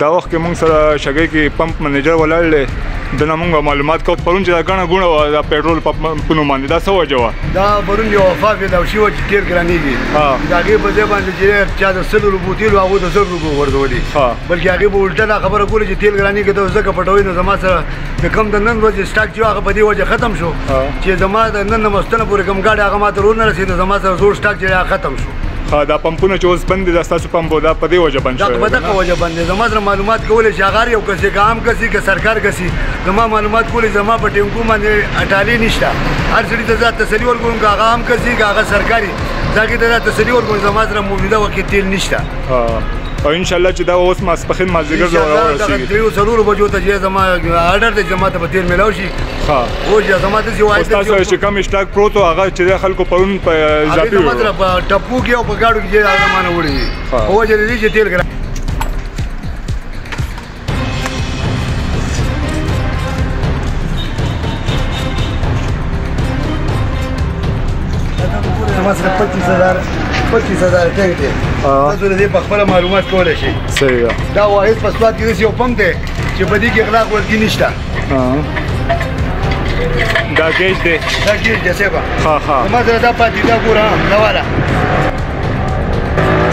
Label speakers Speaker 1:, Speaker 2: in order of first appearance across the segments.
Speaker 1: دا وخت کې موږ سره شګۍ کې پمپ منیجر ولاړ دی دنه موږ معلومات کوو پرون چې دا ګڼه ګوڼه وه دا پېټرول پمپونو باندې دا څه وجه وه
Speaker 2: دا پرون یو وفا پیدا شوي وه چې تېل ګرانېږي د هغې په ځای باندې چې چا د 100 روپو تېل و هغوی د 100 روپو غورځولي بلکې هغې به الټه دا خبره کوله چې تېل ګرانېږي ته ځکه پټوئ نو زما سره د کم د نن ورځې سټاک چې و هغه په دې وجه ختم شو چې زما د نن نه مستنه پورې کوم ګاډی هغه ما ته ور نه رسېد زما سره زوړ سټاک چې هغه ختم شو
Speaker 1: دا پمپونه چې اوس بند دي دا ستاسو پمپ دا په دې وجه بند شوی
Speaker 2: دا په دغه وجه بند دی زما سره معلومات کولی چې هغه یو کس که عام کس که سرکار کس زما معلومات کولی زما په ټینکو باندې اټالي نشته هر سړي ته زه تسلي ورکوم که هغه عام کس که هغه سرکاري زه هغې ته تسلي ورکوم زما سره موجوده وخت کې تیل نشته
Speaker 1: او انشاءالله چې دا اوس ماسپښین مازدیګر ته ورسېږي
Speaker 2: دغه 3 بجو ته چې زما آرډر دی چې ما ته به تیل میلاو شي اوس زما داسې واحد
Speaker 1: ستاسو چې کوم سټاک پروت و هغه چې خلکو پرون په اضافي
Speaker 2: زما سره په ټپو کې او په ګاډو کې چې هغه ما نه وړي دي په وجه د دې چې تیل ګران زما سره 25,000 ټینک دی تاسو د دې په خپله معلومات کولی شئ
Speaker 1: صحیح
Speaker 2: دا واحد په سوات کې داسې یو پمپ دی چې په دې کې اغلاق ورکي نشته
Speaker 1: دا ګیج دی
Speaker 2: دا ګیج دی صاحبه زما سره دا پاتې دا ګوره دا والا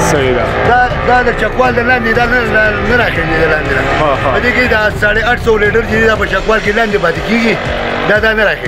Speaker 1: صحیح ده
Speaker 2: دا د چکوال د لاندې دا نه راخېږي د لاندې نه په دې کې دا 850 لیټر چې دا په چکوال کې لاندې پاتې کېږي دا نه راخېږي